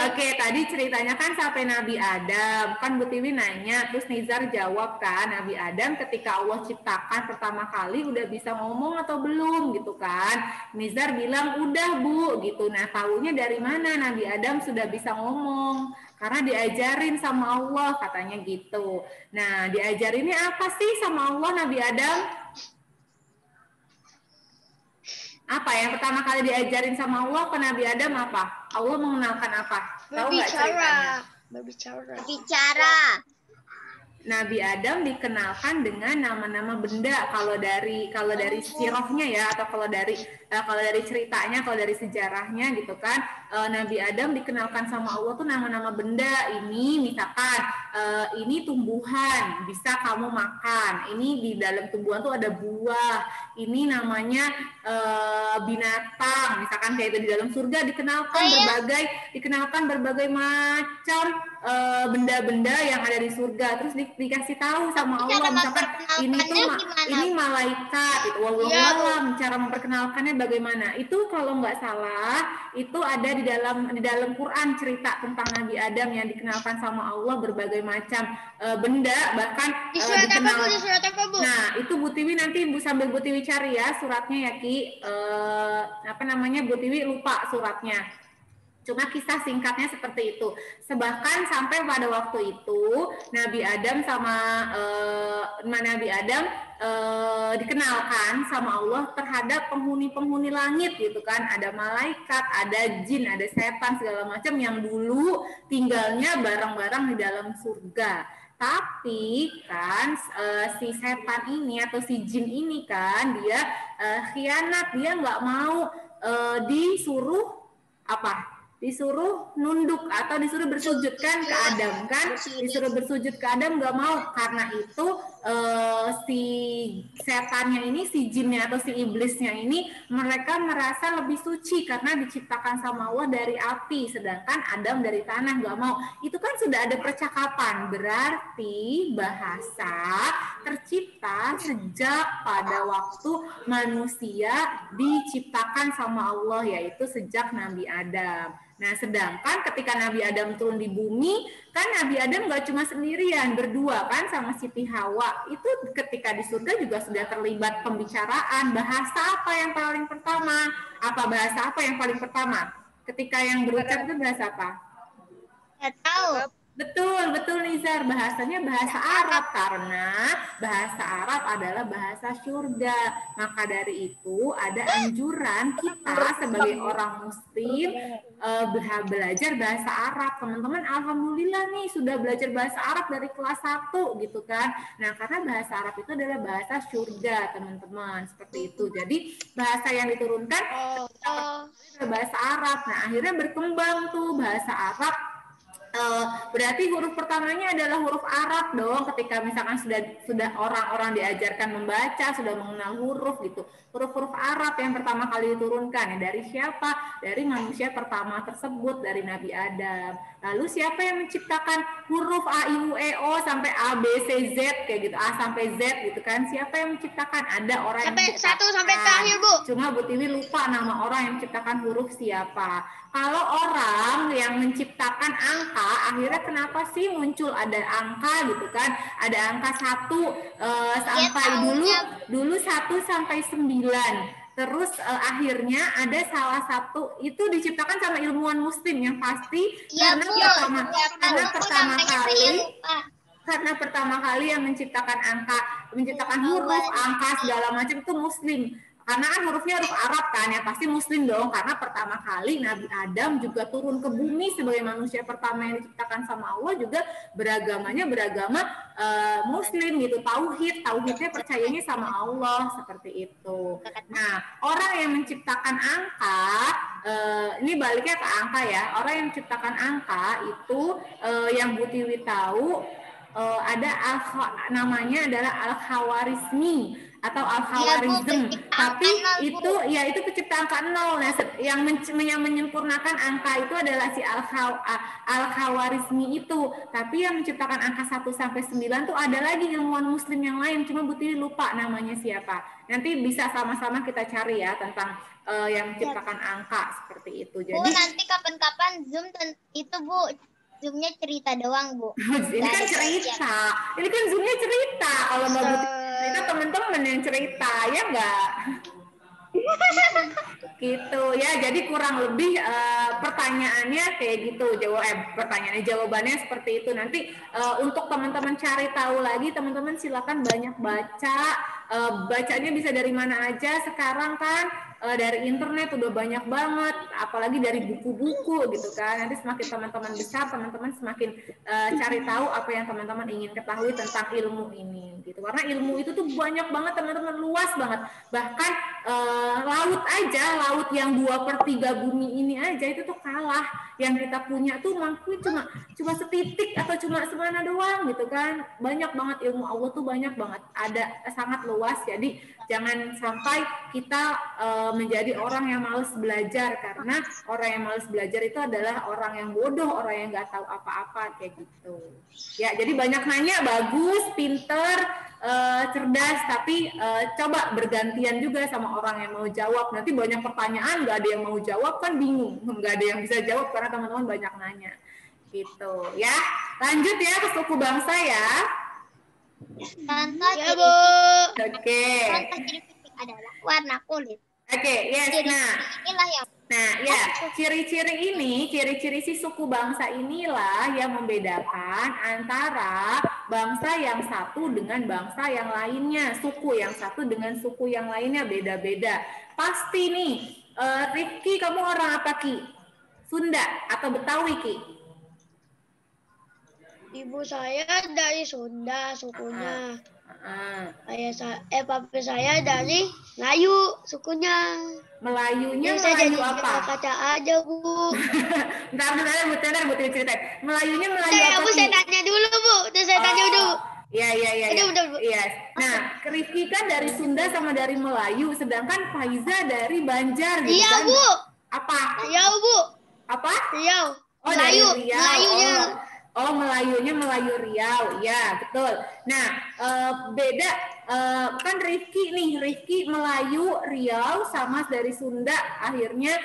Oke, tadi ceritanya kan sampai Nabi Adam. Kan Bu Tiwi nanya, terus Nizar jawab kan, Nabi Adam ketika Allah ciptakan pertama kali udah bisa ngomong atau belum gitu kan. Nizar bilang udah Bu gitu. Nah, tahunya dari mana Nabi Adam sudah bisa ngomong? Karena diajarin sama Allah katanya gitu. Nah, diajarinnya apa sih sama Allah Nabi Adam? Apa yang pertama kali diajarin sama Allah ke Nabi Adam apa? Allah mengenalkan apa? Tahu nggak ceritanya?
Berbicara.
Nabi Adam dikenalkan dengan nama-nama benda kalau dari sirahnya ya, atau kalau dari ceritanya, kalau dari sejarahnya gitu kan. Nabi Adam dikenalkan sama Allah tuh nama-nama benda. Ini misalkan ini tumbuhan bisa kamu makan, ini di dalam tumbuhan tuh ada buah, ini namanya binatang misalkan kayak itu. Di dalam surga dikenalkan berbagai macam benda-benda yang ada di surga. Terus dikasih tahu sama Allah misalkan ini malaikat itu. Wallahualam cara memperkenalkannya bagaimana. Itu kalau nggak salah itu ada di dalam Quran cerita tentang Nabi Adam yang dikenalkan sama Allah berbagai macam benda, bahkan
Di surat
dikenal.
apa, Bu?
Nah, itu Bu Tiwi nanti sambil Bu Tiwi cari ya suratnya ya Ki. Bu Tiwi lupa suratnya. Cuma kisah singkatnya seperti itu. Bahkan sampai pada waktu itu Nabi Adam dikenalkan sama Allah terhadap penghuni-penghuni langit gitu kan. Ada malaikat, ada jin, ada setan segala macam yang dulu tinggalnya bareng-bareng di dalam surga. Tapi kan si setan ini atau si jin ini kan dia khianat, dia nggak mau disuruh nunduk atau disuruh bersujud kan ke Adam kan, disuruh bersujud ke Adam nggak mau. Karena itu si setannya ini, si jinnya atau si iblisnya ini, mereka merasa lebih suci karena diciptakan sama Allah dari api, sedangkan Adam dari tanah, nggak mau. Itu kan sudah ada percakapan, berarti bahasa tercipta sejak pada waktu manusia diciptakan sama Allah, yaitu sejak Nabi Adam. Nah, sedangkan ketika Nabi Adam turun di bumi, kan Nabi Adam nggak cuma sendirian, berdua kan sama Siti Hawa. Itu ketika di surga juga sudah terlibat pembicaraan. Bahasa apa yang paling pertama? Bahasa apa yang paling pertama? Ketika yang berucap itu bahasa apa?
Nggak tahu.
Betul Nizar, bahasanya bahasa Arab karena bahasa Arab adalah bahasa surga. Maka dari itu ada anjuran kita sebagai orang muslim belajar bahasa Arab. Teman-teman alhamdulillah nih sudah belajar bahasa Arab dari kelas 1 gitu kan. Nah, karena bahasa Arab itu adalah bahasa surga, teman-teman. Seperti itu. Jadi bahasa yang diturunkan adalah bahasa Arab. Nah, akhirnya berkembang tuh bahasa Arab. Berarti huruf pertamanya adalah huruf Arab dong. Ketika misalkan sudah orang-orang diajarkan membaca, sudah mengenal huruf gitu. Huruf-huruf Arab yang pertama kali diturunkan ya dari siapa? Dari manusia pertama tersebut, dari Nabi Adam. Lalu siapa yang menciptakan huruf A, I, U, E, O sampai A, B, C, Z kayak gitu, A sampai Z gitu kan? Siapa yang menciptakan? Ada orang
Sampai
yang menciptakan.
1 sampai terakhir, Bu.
Cuma Bu Tiwi lupa nama orang yang menciptakan huruf siapa. Kalau orang yang menciptakan angka angka, akhirnya kenapa sih muncul ada angka gitu kan? Ada angka 1 sampai dulu 1 sampai 9. Terus akhirnya ada salah satu itu diciptakan sama ilmuwan muslim yang pasti karena pertama kali yang menciptakan huruf, angka segala macam itu muslim. Karena kan hurufnya huruf Arab kan, ya pasti muslim dong. Karena pertama kali Nabi Adam juga turun ke bumi sebagai manusia pertama yang diciptakan sama Allah, juga beragamanya beragama muslim gitu. Tauhidnya percayanya sama Allah, seperti itu. Nah, orang yang menciptakan angka, ini baliknya ke angka ya. Orang yang menciptakan angka itu yang Bu Tiwi tahu ada namanya adalah Al-Khawarizmi atau Al-Khawarizm, tapi itu pencipta angka 0. Nah, yang menyempurnakan angka itu adalah si Al-Khawarizmi itu. Tapi yang menciptakan angka 1 sampai 9 tuh ada lagi ilmuwan muslim yang lain, cuma Bu Tini lupa namanya siapa. Nanti bisa sama-sama kita cari ya tentang yang menciptakan angka seperti itu. Jadi
Bu, nanti kapan-kapan Zoom itu Bu, Zoom-nya cerita doang, Bu.
Ini kan cerita. Ini kan Zoom-nya cerita. Kalau Mbak Buti cerita, teman-teman yang cerita, ya enggak? Gitu ya. Jadi kurang lebih pertanyaannya kayak gitu. Jawabannya seperti itu. Nanti untuk teman-teman cari tahu lagi, teman-teman silakan banyak baca. Bacanya bisa dari mana aja sekarang kan. Dari internet udah banyak banget, apalagi dari buku-buku gitu kan. Nanti semakin teman-teman besar, teman-teman semakin cari tahu apa yang teman-teman ingin ketahui tentang ilmu ini gitu. Karena ilmu itu tuh banyak banget teman-teman, luas banget. Bahkan laut yang 2/3 bumi ini aja itu tuh kalah. Yang kita punya tuh mampu cuma setitik atau cuma semana doang gitu kan. Banyak banget ilmu Allah tuh, banyak banget. Ada sangat luas. Jadi jangan sampai kita menjadi orang yang malas belajar, karena orang yang malas belajar itu adalah orang yang bodoh, orang yang nggak tahu apa-apa kayak gitu. Ya, jadi banyak nanya, bagus, pinter, cerdas, tapi coba bergantian juga sama orang yang mau jawab. Nanti banyak pertanyaan, nggak ada yang mau jawab kan bingung, nggak ada yang bisa jawab karena teman-teman banyak nanya. Gitu ya. Lanjut ya ke suku bangsa ya.
Contoh
Ya, Bu.
Oke.
Contoh ciri fisik adalah warna kulit.
Oke, yes.
Inilah yang
Ciri-ciri si suku bangsa inilah yang membedakan antara bangsa yang satu dengan bangsa yang lainnya. Suku yang satu dengan suku yang lainnya beda-beda. Pasti nih, Rifki, kamu orang apa, Ki? Sunda atau Betawi, Ki?
Ibu saya dari Sunda sukunya. Papi saya dari Melayu sukunya.
Melayunya
Saya
Melayu
jadi
apa?
kaca aja, Bu.
Bentar, Bu cerita. Melayunya Melayu apa,
Bu,
Ki?
saya tanya dulu, Bu. Saya tanya dulu.
Iya.
Udah, Bu.
Iya. Nah, Rifki kan dari Sunda sama dari Melayu, sedangkan Faiza dari Banjar gitu
Iya,
kan?
Bu.
Apa?
Riau, Bu.
Apa?
Riau.
Oh,
Melayu.
dari Riau.
Melayunya.
Melayunya Melayu Riau. Ya, betul. Nah, beda kan Rifki Melayu Riau sama dari Sunda. Akhirnya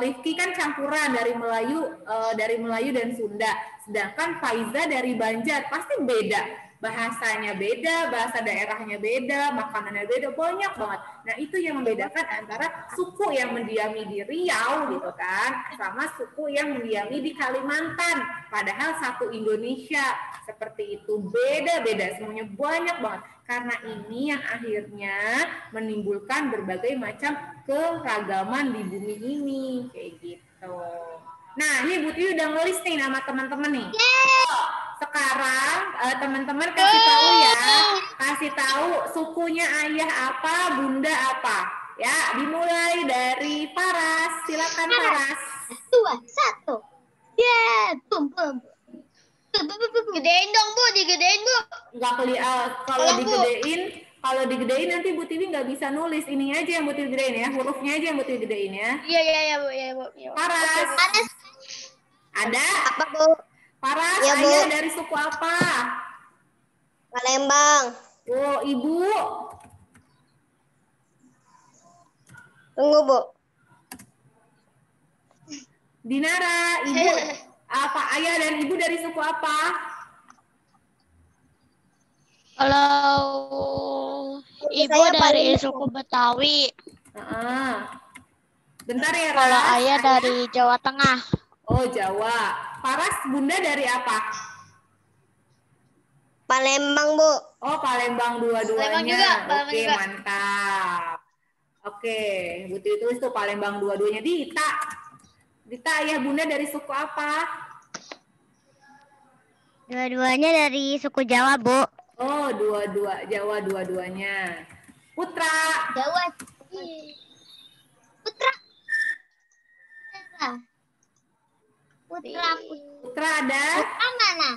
Rifki kan campuran dari Melayu dan Sunda. Sedangkan Faiza dari Banjar, pasti beda. Bahasanya beda, bahasa daerahnya beda, makanannya beda, banyak banget. Nah, itu yang membedakan antara suku yang mendiami di Riau gitu kan, sama suku yang mendiami di Kalimantan. Padahal satu Indonesia, seperti itu. Beda-beda, semuanya banyak banget. Karena ini yang akhirnya menimbulkan berbagai macam keragaman di bumi ini, kayak gitu. Nah, ini Bu Tiwi udah ngelis nih nama teman-teman nih. Sekarang teman-teman kasih tahu sukunya ayah apa, bunda apa. Ya, dimulai dari Paras. Silakan Paras.
2, 1. Ya, bum.
Gedein dong, Bu. Digedein, Bu.
Nggak kalau digedein nanti Bu Tiwi nggak bisa nulis. Ini aja yang Bu Tiwi gedein ya, hurufnya aja yang Bu Tiwi gedein ya.
Iya, Bu.
Paras. Ada?
Apa, Bu?
Paras,
Ya, Bu.
ayah dari suku apa?
Palembang.
Oh, ibu.
Tunggu, Bu.
Dinara, ibu. Apa ayah dan ibu dari suku apa?
Kalau ibu dari suku Betawi,
Bentar ya,
kalau
Ras.
ayah dari Jawa Tengah.
Oh, Jawa. Paras, Bunda dari apa?
Palembang, Bu.
Oh, Palembang dua-duanya.
Palembang juga, Palembang
Oke,
juga.
mantap. Oke, Buti tulis tuh Palembang dua-duanya. Dita, ayah Bunda dari suku apa?
Dua-duanya dari suku Jawa, Bu.
Oh, Jawa dua-duanya. Putra.
Jawa. Putra.
Putra ada?
Putra mana?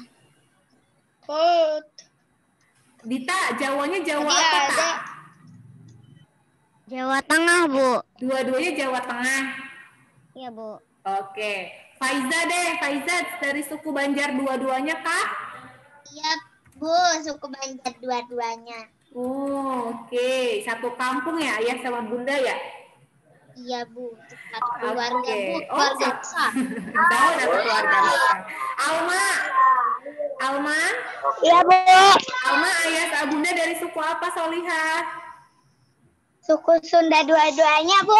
Dita, Jawanya Jawa apa, Kak?
Jawa Tengah, Bu.
Dua-duanya Jawa Tengah.
Iya, Bu.
Oke. Faiza deh, Faiza dari suku Banjar dua-duanya, Kak?
Iya, Bu. Suku Banjar dua-duanya.
Oh, oke. Satu kampung ya, ayah sama bunda ya?
Iya, Bu. Satu keluarga, Bu.
Oh,
Keluarga besar.
tahu satu keluarga besar. Alma?
Iya, Bu.
Alma, ayah sama bunda dari suku apa, Solihah?
Suku Sunda dua-duanya, Bu.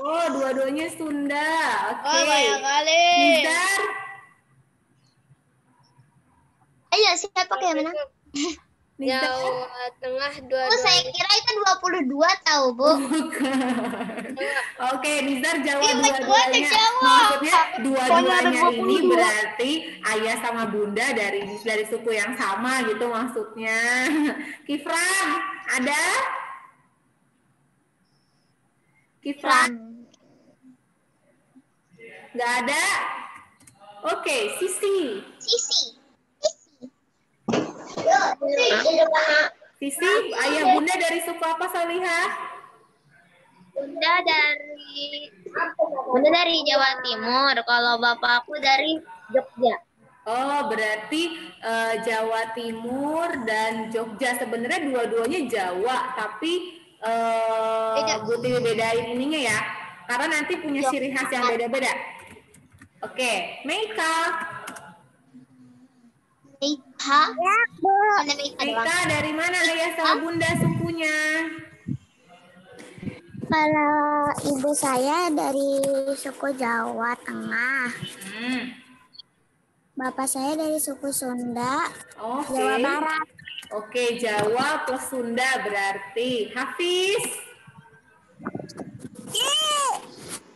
Oh, dua-duanya Sunda. Oke.
Oh, banyak kali.
Nizar?
Ayo, siapa yang menang?
Nizar?
Jawa Tengah dua-duanya. Oh, saya kira itu 22 tahu, Bu.
Oke, Nizar Jawa
Iya,
dua-duanya.
Jawa.
Maksudnya dua-duanya
Pokoknya ada
ini
22.
berarti ayah sama bunda dari suku yang sama gitu maksudnya. Kifran, ada? Kifran? Nggak ada? Oke, Sisi. Sisi, ayah bunda dari suku apa, Solihah?
Bunda dari Jawa Timur. Kalau bapakku dari Jogja.
Oh, berarti Jawa Timur dan Jogja. Sebenarnya dua-duanya Jawa, tapi Buti bedain ininya ya. Karena nanti punya ciri khas yang beda-beda. Oke, Meika. Meika dari mana ayah sama bunda sukunya?
Kalau ibu saya dari suku Jawa Tengah. Bapak saya dari suku Sunda,
Oke.
Jawa Barat.
Oke, Jawa plus Sunda berarti. Hafiz?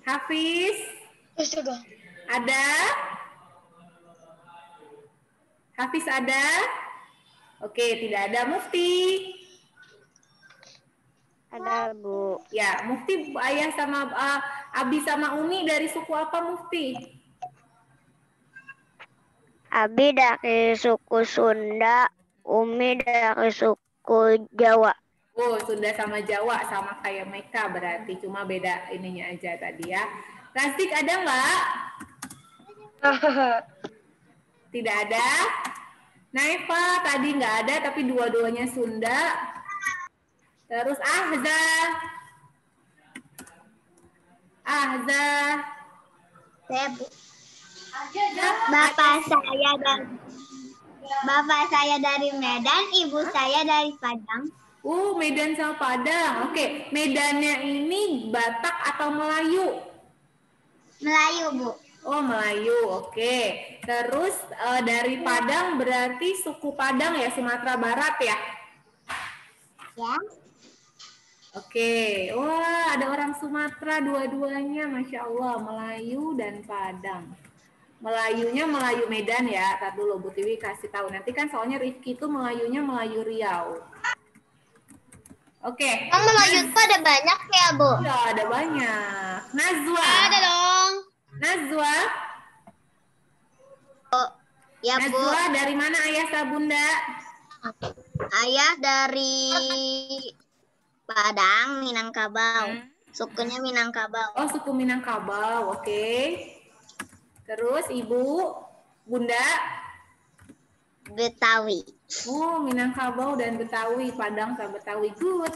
Hafiz? Ada? Hafiz ada? Oke, tidak ada. Mufti?
Ada, Bu.
Ya, Mufti ayah sama Abi sama Umi dari suku apa, Mufti?
Abi dari suku Sunda, Umi dari suku Jawa.
Oh, Sunda sama Jawa sama kayak mereka berarti, cuma beda ininya aja tadi ya. Rastik ada nggak? Tidak ada. Naifa tadi nggak ada, tapi dua-duanya Sunda. Terus Ahza.
Bapak saya dari Medan, ibu saya dari Padang.
Medan sama Padang. Oke, Medannya ini Batak atau Melayu?
Melayu, Bu.
Oh, Melayu. Oke. Terus dari Padang berarti suku Padang ya, Sumatera Barat ya?
Ya.
Oke. Wah, ada orang Sumatera dua-duanya, Masya Allah, Melayu dan Padang. Melayunya Melayu Medan ya. Tar dulu Bu Tiwi kasih tahu. Nanti kan soalnya Rifki itu Melayunya Melayu Riau. Oke.
Melayu itu ada banyak ya, Bu?
Ya, ada banyak. Nazwa.
Ada dong.
Nazwa.
Ya, Bu.
Nazwa dari mana ayah sama bunda?
Ayah dari Padang, Minangkabau. Sukunya Minangkabau.
Oh, suku Minangkabau. Oke. Terus ibu, bunda?
Betawi.
Oh, Minangkabau dan Betawi, Padang sama Betawi. Good.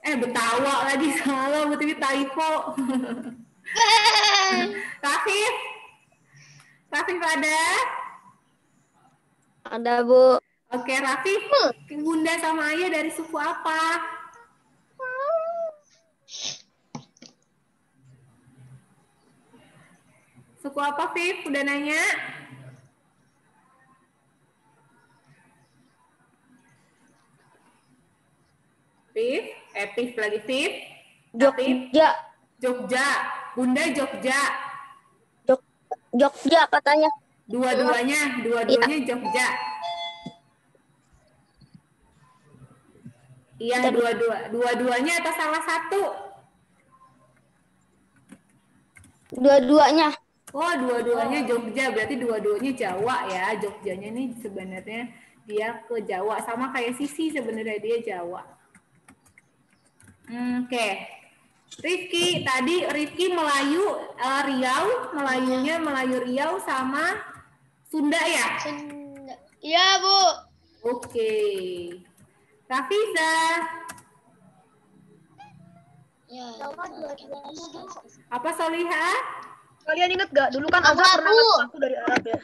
Betawa lagi salah, berarti typo. Rafif? Rafif ada?
Ada, Bu.
Oke, Rafif, Bunda sama Ayah dari suku apa? Suku apa, Fif? Udah nanya? Fif? Fif lagi, Fif?
Jogja.
Jogja. Bunda Jogja.
Jogja katanya.
Dua-duanya Jogja. Iya, dua-duanya atau salah satu?
Dua-duanya.
Oh, dua-duanya Jogja, berarti dua-duanya Jawa ya. Jogjanya nih sebenarnya dia ke Jawa, sama kayak Sisi sebenarnya dia Jawa. Oke. Rifki, tadi Rifki Melayu Riau, Melayunya Melayu Riau sama Sunda ya?
Sunda. Iya, Bu.
Oke. Rafiza.
Ya.
Apa Soliha?
Kalian ingat gak? Dulu kan Azza pernah ngaku aku dari Arab ya.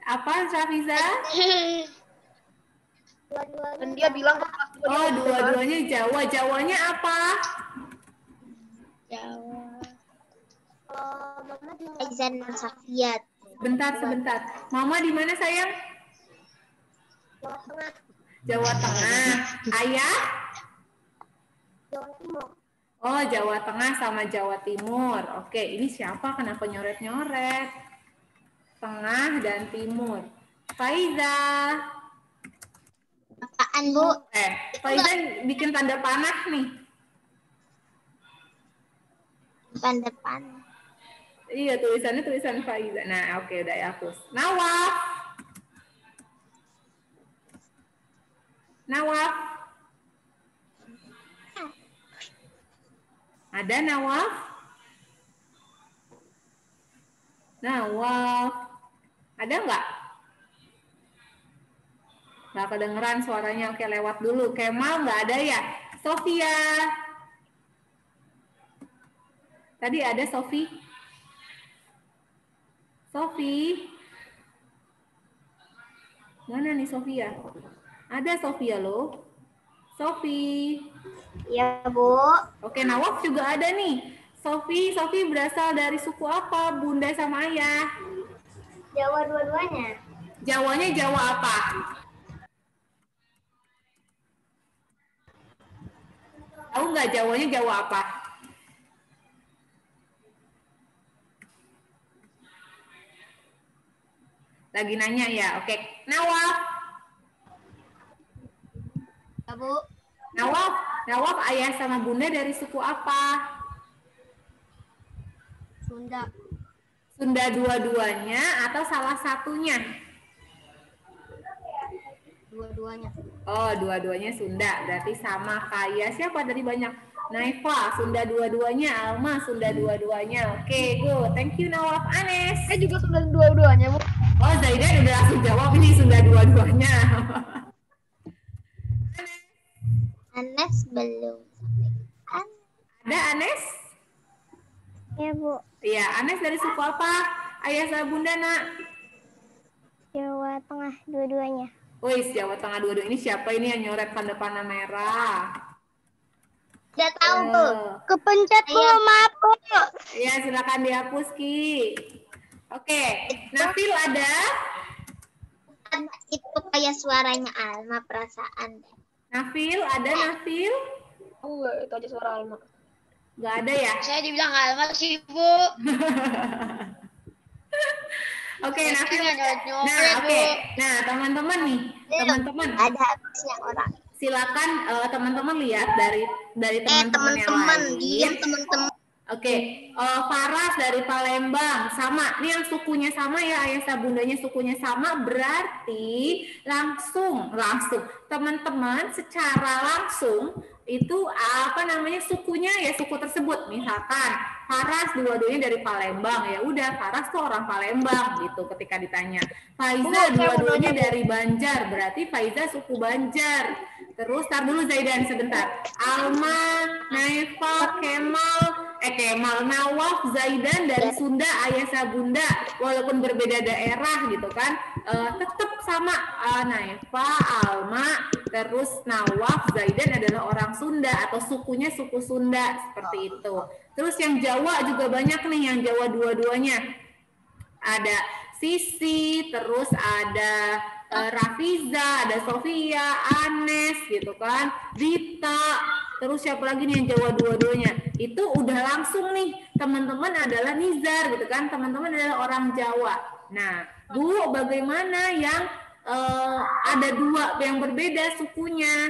Apa Rafiza?
Dan dia bilang
Oh, dua-duanya Jawa. Jawanya apa?
Jawa. Aizan Safiat.
Sebentar. Mama di mana sayang? Jawa Tengah. Ayah? Oh, Jawa Tengah sama Jawa Timur. Oke, ini siapa? Kenapa nyoret-nyoret? Tengah dan Timur. Faiza.
Apaan, Bu?
Faiza bikin tanda panah nih.
Depan.
Iya, tulisannya tulisan Faiza. Nah, oke, udah hapus. Nawaf. Ada Nawaf? Ada nggak? Nggak kedengeran suaranya. Oke, lewat dulu. Kemal nggak ada ya? Sofia. Tadi ada Sofi. Mana nih Sofia? Ada Sofia loh. Sofi.
Ya, Bu.
Oke, Nawaf juga ada nih. Sofi berasal dari suku apa? Bunda sama Ayah?
Jawa dua-duanya.
Jawanya Jawa apa? Tahu nggak Jawanya Jawa apa? Lagi nanya ya. Oke, Nawaf.
Ya, Bu.
Nawaf Ayah sama Bunda dari suku apa?
Sunda.
Sunda dua-duanya atau salah satunya?
Dua-duanya.
Oh, dua-duanya Sunda. Berarti sama kayak siapa tadi banyak? Naifa, Sunda dua-duanya. Alma, Sunda dua-duanya. Oke, good. Thank you, Nawaf. Anes.
Saya juga Sunda dua-duanya, Bu.
Oh, Zaidan udah langsung jawab ini Sunda dua-duanya.
Anes belum.
Ada Anes?
Ya, Bu.
Iya, Anes dari suku apa? Ayah sama Bunda, Nak?
Jawa Tengah dua-duanya.
Wih, Jawa Tengah dua-dua. Ini siapa ini yang nyoret tanda panah merah?
Tidak tahu, Bu.
Kepencet, Bu. Maaf, Bu.
Iya, silakan dihapus, Ki. Oke, Nafil ada?
Itu kayak suaranya Alma, perasaan.
Nafil, ada Nafil?
Enggak, itu aja suara Alma.
Nggak ada ya?
Saya dibilang Alma sih, Bu.
Oke, Nafil. Nah, teman-teman nih, teman-teman.
Ada habisnya orang.
Silakan teman-teman lihat dari teman-teman yang lain.
Teman-teman.
Oke, Faras dari Palembang sama. Ini yang sukunya sama ya, ayah sama bundanya sukunya sama, berarti langsung teman-teman secara langsung itu apa namanya sukunya ya suku tersebut. Misalkan Faras dua-duanya dari Palembang, ya udah Faras tuh orang Palembang gitu ketika ditanya. Faiza dua-duanya dari Banjar, berarti Faiza suku Banjar. Terus tar dulu Zaidan sebentar. Alma, Naifa, Kemal Kemal, Nawaf, Zaidan dari Sunda, Ayasa Bunda, walaupun berbeda daerah gitu kan, tetap sama Naifa, Alma, terus Nawaf, Zaidan adalah orang Sunda atau sukunya suku Sunda seperti itu. Terus yang Jawa juga banyak nih, yang Jawa dua-duanya. Ada Sisi, terus ada Rafiza, ada Sofia, Anes gitu kan, Dita, terus siapa lagi nih yang Jawa dua-duanya. Itu udah langsung nih, teman-teman adalah Nizar gitu kan, teman-teman adalah orang Jawa. Nah, Bu, bagaimana yang ada dua yang berbeda sukunya,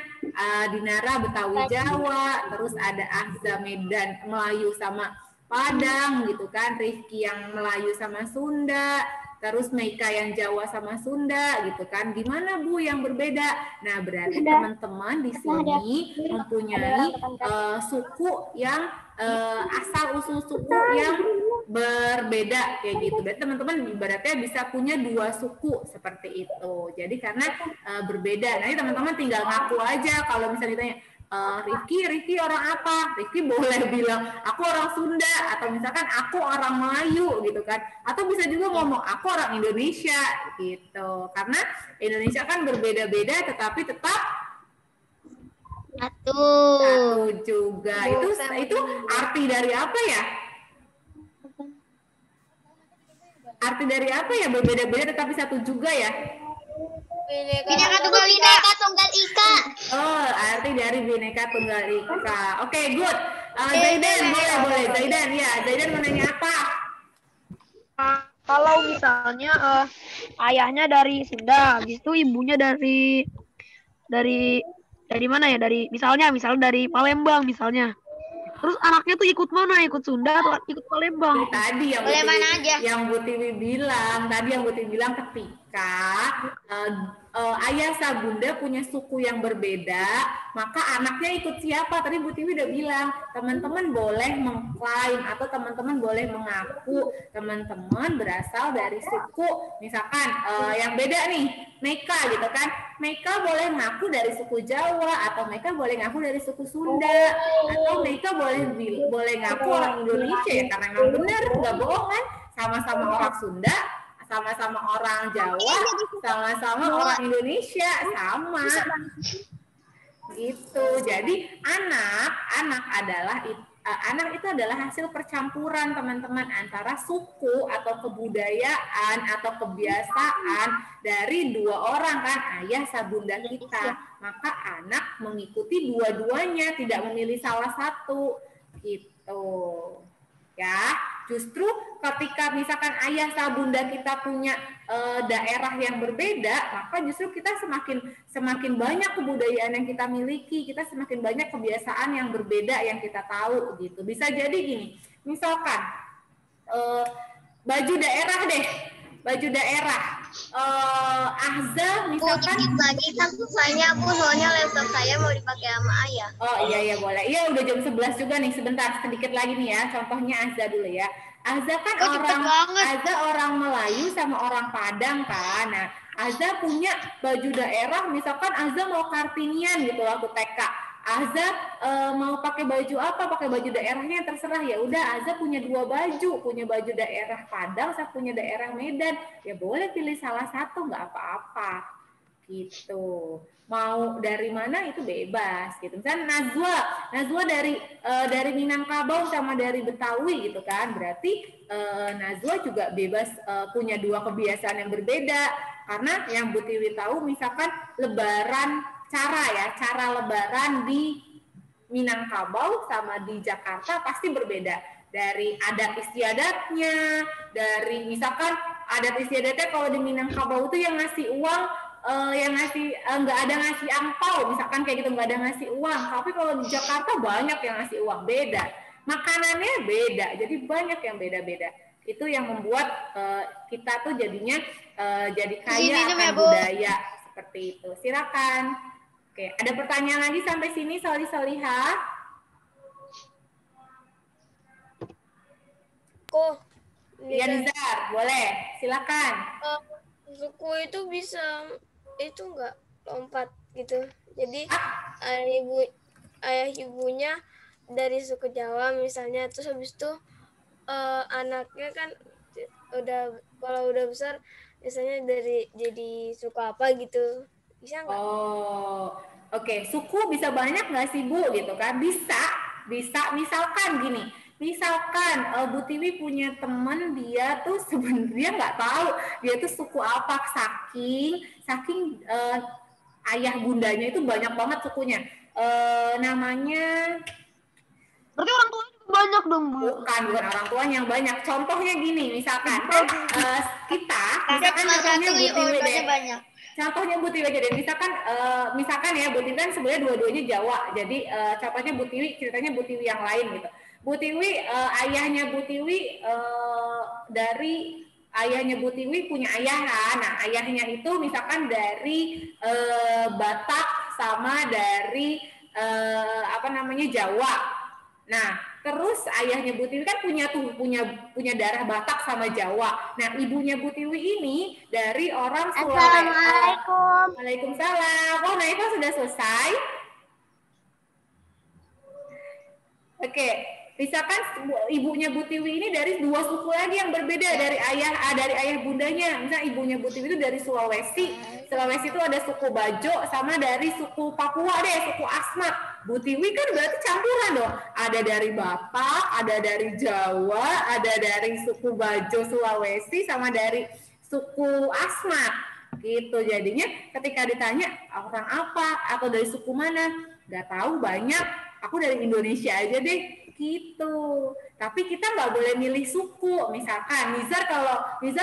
Dinara Betawi Jawa, terus ada Ahza Medan Melayu sama Padang gitu kan, Rifki yang Melayu sama Sunda, terus Meika yang Jawa sama Sunda gitu kan. Gimana Bu yang berbeda? Nah, berarti teman-teman di sini mempunyai suku yang asal usul suku yang berbeda kayak gitu. Berarti teman-teman ibaratnya bisa punya dua suku seperti itu. Jadi karena berbeda. Nanti teman-teman tinggal ngaku aja kalau misalnya ditanya, Rifki orang apa? Rifki boleh bilang aku orang Sunda, atau misalkan aku orang Melayu gitu kan, atau bisa juga ngomong aku orang Indonesia gitu, karena Indonesia kan berbeda-beda tetapi tetap satu juga. Itu arti dari apa ya? Arti dari apa ya, berbeda-beda tetapi satu juga ya?
Bineka Tunggal Ika.
Oh, arti dari Bineka Tunggal Ika. Oke, good. Zaidan, boleh. Zaidan, ya. Zaidan mau nanya apa?
Kalau misalnya ayahnya dari Sunda, gitu ibunya dari mana ya? Misalnya dari Palembang misalnya. Terus anaknya tuh ikut mana? Ikut Sunda atau ikut Palembang?
Tadi yang Bu Tiwi bilang, ketika ayah sabunda punya suku yang berbeda, maka anaknya ikut siapa? Tadi Bu Tiwi udah bilang, teman-teman boleh mengklaim atau teman-teman boleh mengaku teman-teman berasal dari suku, misalkan yang beda nih, Meika gitu kan, Meika boleh ngaku dari suku Jawa, atau Meika boleh ngaku dari suku Sunda, atau Meika boleh ngaku orang Indonesia ya, karena memang benar, nggak bohong kan, sama-sama orang Sunda, sama-sama orang Jawa, sama-sama orang Indonesia, sama gitu. Jadi anak itu adalah hasil percampuran teman-teman antara suku atau kebudayaan atau kebiasaan dari dua orang kan, ayah sabunda kita. Maka anak mengikuti dua-duanya, tidak memilih salah satu gitu ya. Justru ketika misalkan ayah sabunda kita punya daerah yang berbeda, maka justru kita semakin banyak kebudayaan yang kita miliki, kita semakin banyak kebiasaan yang berbeda yang kita tahu gitu. Bisa jadi gini, misalkan baju daerah Ahza misalkan
lagi kan saya Bu, soalnya laptop saya mau dipakai sama ayah.
Oh iya boleh. Iya udah jam 11 juga nih, sebentar sedikit lagi nih ya. Contohnya Ahza dulu ya. Ahza kan orang Melayu sama orang Padang kan. Nah, Ahza punya baju daerah, misalkan Ahza mau Kartinian gitu waktu TK. Ahza mau pakai baju apa? Pakai baju daerahnya, terserah ya. Udah, Ahza punya dua baju, punya baju daerah Padang, saya punya daerah Medan. Ya boleh pilih salah satu, nggak apa-apa. Gitu. Mau dari mana itu bebas gitu. Misalnya Nazwa dari Minangkabau sama dari Betawi gitu kan. Berarti Nazwa juga bebas punya dua kebiasaan yang berbeda. Karena yang Bu Tiwi tahu misalkan cara lebaran di Minangkabau sama di Jakarta pasti berbeda. Dari adat istiadatnya, dari misalkan adat istiadatnya kalau di Minangkabau itu yang ngasih uang, nggak ada ngasih angpau, misalkan kayak gitu, nggak ada ngasih uang. Tapi kalau di Jakarta banyak yang ngasih uang, beda. Makanannya beda, jadi banyak yang beda-beda. Itu yang membuat kita tuh jadinya jadi kaya akan budaya seperti itu. Silakan. Oke, ada pertanyaan lagi sampai sini, Solihah? Iya Nizar, boleh, silakan.
Suku itu bisa itu enggak lompat gitu. Jadi ayah ibunya dari suku Jawa misalnya, terus habis itu anaknya kan kalau udah besar misalnya jadi suku apa gitu, bisa nggak?
Oh, oke. Suku bisa banyak nggak sih Bu gitu kan? Bisa. Misalkan gini. Misalkan Bu Tiwi punya temen, dia tuh sebenarnya nggak tahu dia tuh suku apa, saking ayah bundanya itu banyak banget sukunya. Namanya
Berarti orang tua juga banyak dong, Bu.
bukan orang tuanya yang banyak. Contohnya gini, misalkan misalkan contohnya Bu Tiwi deh.
banyak.
Contohnya Bu Tiwi aja deh, misalkan ya Bu Tiwi kan sebenarnya dua-duanya Jawa, jadi contohnya Bu Tiwi, ceritanya Bu Tiwi yang lain gitu. Bu Tiwi, ayahnya Bu Tiwi dari ayahnya Bu Tiwi punya ayah kan, nah ayahnya itu misalkan dari Batak sama dari Jawa. Nah, terus ayahnya Bu Tiwi kan punya darah Batak sama Jawa. Nah, ibunya Bu Tiwi ini dari orang Sulawesi.
Assalamualaikum.
Waalaikumsalam. Oh, Naifa sudah selesai? Oke, misalkan ibunya Bu Tiwi ini dari dua suku lagi yang berbeda dari ayah bundanya. Misal ibunya Bu Tiwi itu dari Sulawesi. Sulawesi itu ada suku Bajo sama dari suku Papua deh, suku Asmat. Bu Tiwi kan berarti campuran dong. Ada dari Batak, ada dari Jawa, ada dari suku Bajo Sulawesi sama dari suku Asmat. Gitu. Jadinya ketika ditanya orang apa atau dari suku mana, nggak tahu banyak. Aku dari Indonesia aja deh, gitu. Tapi kita nggak boleh milih suku. Misalkan Nizar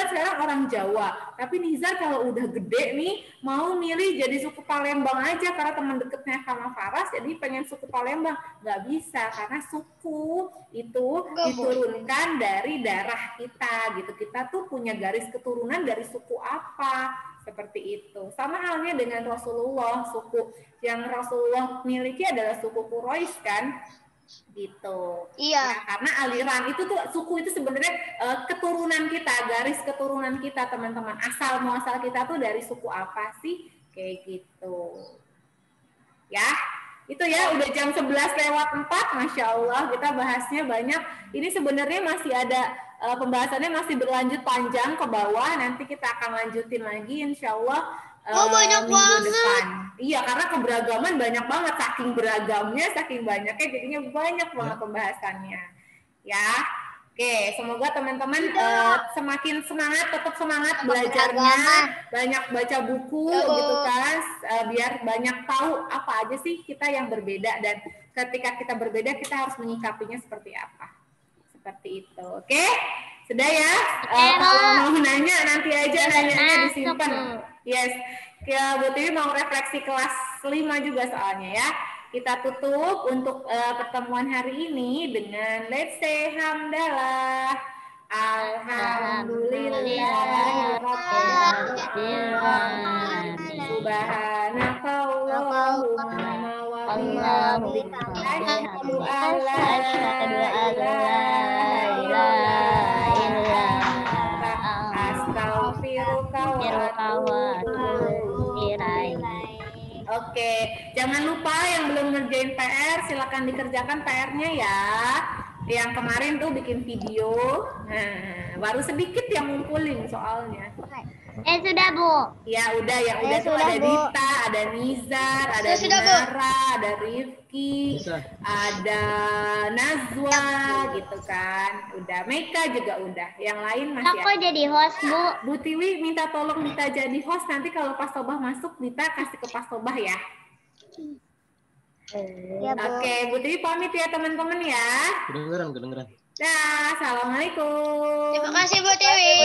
sekarang orang Jawa, tapi Nizar kalau udah gede nih mau milih jadi suku Palembang aja karena teman deketnya sama Faras, jadi pengen suku Palembang. Nggak bisa karena suku itu diturunkan dari darah kita, gitu. Kita tuh punya garis keturunan dari suku apa. Seperti itu. Sama halnya dengan Rasulullah, suku yang Rasulullah miliki adalah suku Quraisy kan, gitu.
Iya.
Nah, karena aliran itu tuh suku itu sebenarnya keturunan kita, garis keturunan kita teman-teman. Asal muasal kita tuh dari suku apa sih? Kayak gitu. Ya, itu ya udah jam 11:04, Masya Allah kita bahasnya banyak. Ini sebenarnya masih ada pembahasannya masih berlanjut panjang ke bawah. Nanti kita akan lanjutin lagi Insya Allah
banyak
minggu
banget.
depan. Iya, karena keberagaman banyak banget. Saking beragamnya, saking banyaknya jadinya banyak banget pembahasannya. Ya, oke. Semoga teman-teman semakin semangat, tetap semangat belajarnya. Banyak baca buku gitu kan, biar banyak tahu apa aja sih kita yang berbeda. Dan ketika kita berbeda, kita harus menyikapinya seperti apa. Seperti itu, oke? Sudah ya? Kalau mau nanya nanti aja nanyanya disimpan. Yes, Bu Tiwi mau refleksi kelas 5 juga soalnya ya. Kita tutup untuk pertemuan hari ini dengan let's say hamdalah. Alhamdulillahirrahmanirrahim. Subhanakallahumma wa bihamdika asyhadu an la ilaha illa anta astaghfiruka wa atubu ilaik. Oke, jangan lupa yang belum ngerjain PR silakan dikerjakan PR-nya ya. Yang kemarin tuh bikin video, nah, baru sedikit yang ngumpulin soalnya.
Sudah Bu.
Ya udah, yang udah tuh ada Dita, ada Nizar, ada Nara, ada Rifki, ada Nazwa gitu kan. Udah, Meka juga udah. Yang lain masih.
Aku jadi host Bu.
Bu Tiwi minta tolong Dita jadi host, nanti kalau Pas Sobah masuk Dita kasih ke Pas Sobah ya.
Ya, Bu.
Oke, Bu Tiwi pamit ya teman-teman ya.
Kedengeran.
Dah, assalamualaikum.
Terima kasih Bu Tiwi.